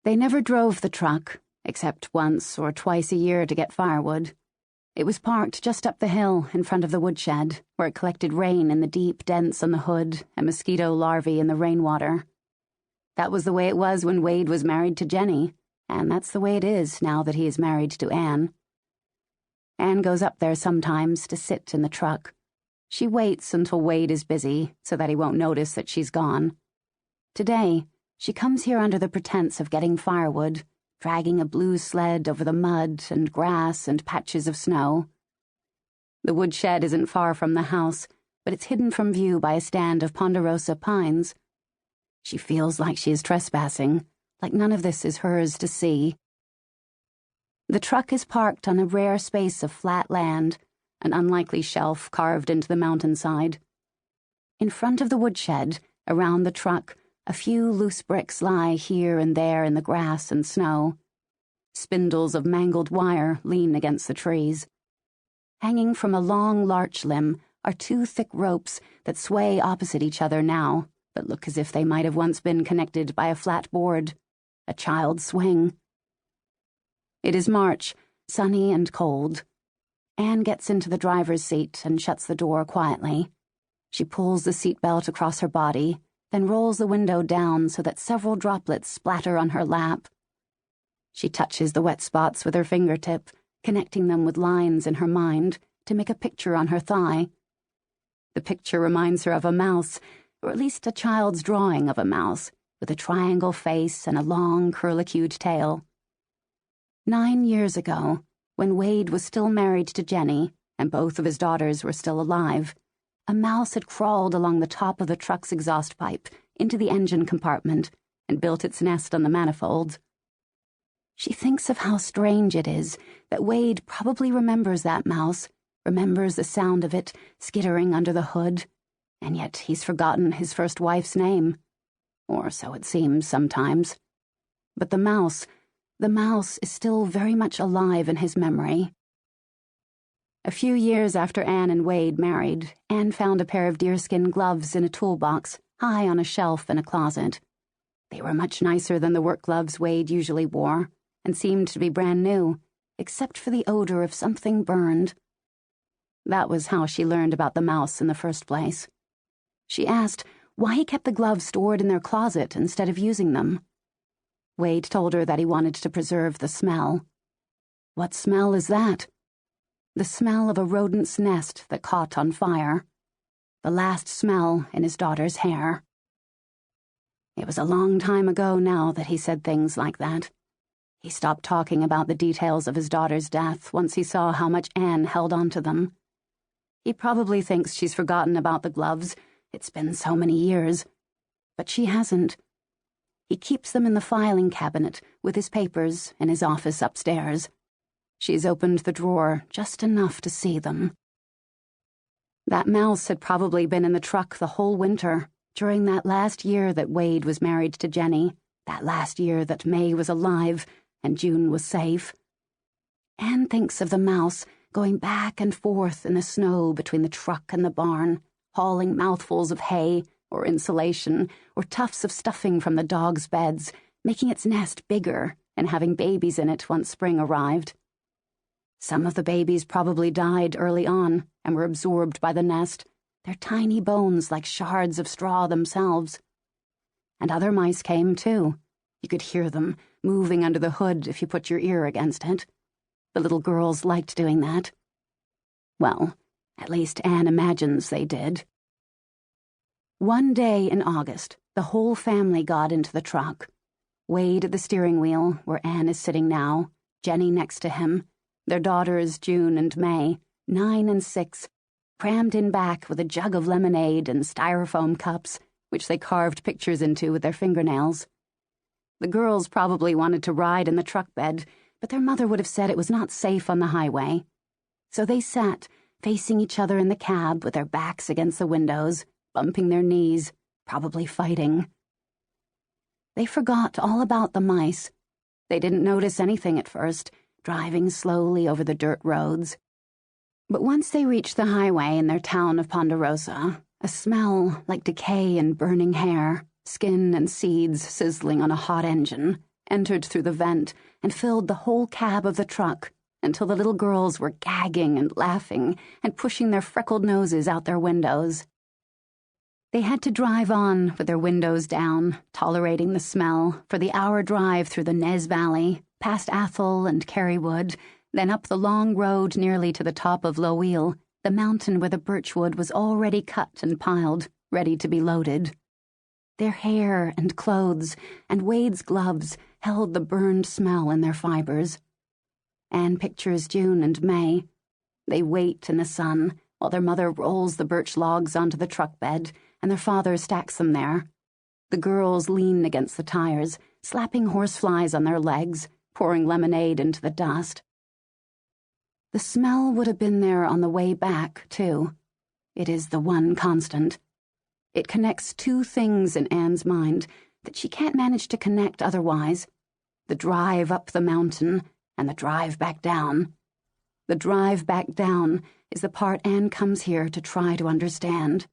They never drove the truck, except once or twice a year to get firewood. It was parked just up the hill in front of the woodshed, where it collected rain in the deep dents on the hood and mosquito larvae in the rainwater. That was the way it was when Wade was married to Jenny, and that's the way it is now that he is married to Anne. Anne goes up there sometimes to sit in the truck. She waits until Wade is busy so that he won't notice that she's gone. Today, she comes here under the pretense of getting firewood, dragging a blue sled over the mud and grass and patches of snow. The woodshed isn't far from the house, but it's hidden from view by a stand of ponderosa pines. She feels like she is trespassing, like none of this is hers to see. The truck is parked on a rare space of flat land, an unlikely shelf carved into the mountainside. In front of the woodshed, around the truck, a few loose bricks lie here and there in the grass and snow. Spindles of mangled wire lean against the trees. Hanging from a long larch limb are two thick ropes that sway opposite each other now, but look as if they might have once been connected by a flat board, a child's swing. It is March, sunny and cold. Anne gets into the driver's seat and shuts the door quietly. She pulls the seatbelt across her body, then rolls the window down so that several droplets splatter on her lap. She touches the wet spots with her fingertip, connecting them with lines in her mind to make a picture on her thigh. The picture reminds her of a mouse, or at least a child's drawing of a mouse, with a triangle face and a long, curlicued tail. 9 years ago, when Wade was still married to Jenny, and both of his daughters were still alive, a mouse had crawled along the top of the truck's exhaust pipe into the engine compartment and built its nest on the manifold. She thinks of how strange it is that Wade probably remembers that mouse, remembers the sound of it skittering under the hood, and yet he's forgotten his first wife's name. Or so it seems sometimes. But the mouse is still very much alive in his memory. A few years after Anne and Wade married, Anne found a pair of deerskin gloves in a toolbox, high on a shelf in a closet. They were much nicer than the work gloves Wade usually wore, and seemed to be brand new, except for the odor of something burned. That was how she learned about the mouse in the first place. She asked why he kept the gloves stored in their closet instead of using them. Wade told her that he wanted to preserve the smell. What smell is that? The smell of a rodent's nest that caught on fire. The last smell in his daughter's hair. It was a long time ago now that he said things like that. He stopped talking about the details of his daughter's death once he saw how much Anne held on to them. He probably thinks she's forgotten about the gloves. It's been so many years. But she hasn't. He keeps them in the filing cabinet with his papers in his office upstairs. She's opened the drawer just enough to see them. That mouse had probably been in the truck the whole winter, during that last year that Wade was married to Jenny, that last year that May was alive and June was safe. Anne thinks of the mouse going back and forth in the snow between the truck and the barn, hauling mouthfuls of hay or insulation or tufts of stuffing from the dogs' beds, making its nest bigger and having babies in it once spring arrived. Some of the babies probably died early on and were absorbed by the nest, their tiny bones like shards of straw themselves. And other mice came, too. You could hear them moving under the hood if you put your ear against it. The little girls liked doing that. Well, at least Anne imagines they did. One day in August, the whole family got into the truck. Wade at the steering wheel, where Anne is sitting now, Jenny next to him, their daughters June and May, 9 and 6, crammed in back with a jug of lemonade and styrofoam cups, which they carved pictures into with their fingernails. The girls probably wanted to ride in the truck bed, but their mother would have said it was not safe on the highway. So they sat, facing each other in the cab with their backs against the windows, bumping their knees, probably fighting. They forgot all about the mice. They didn't notice anything at first, driving slowly over the dirt roads. But once they reached the highway in their town of Ponderosa, a smell like decay and burning hair, skin and seeds sizzling on a hot engine, entered through the vent, and filled the whole cab of the truck until the little girls were gagging and laughing and pushing their freckled noses out their windows. They had to drive on with their windows down, tolerating the smell, for the hour drive through the Nez Valley, past Athol and Kerrywood, then up the long road nearly to the top of Loweel, the mountain where the birchwood was already cut and piled, ready to be loaded. Their hair and clothes and Wade's gloves held the burned smell in their fibers. Anne pictures June and May. They wait in the sun while their mother rolls the birch logs onto the truck bed and their father stacks them there. The girls lean against the tires, slapping horseflies on their legs, pouring lemonade into the dust. The smell would have been there on the way back, too. It is the one constant. It connects two things in Anne's mind that she can't manage to connect otherwise: the drive up the mountain and the drive back down. The drive back down is the part Anne comes here to try to understand.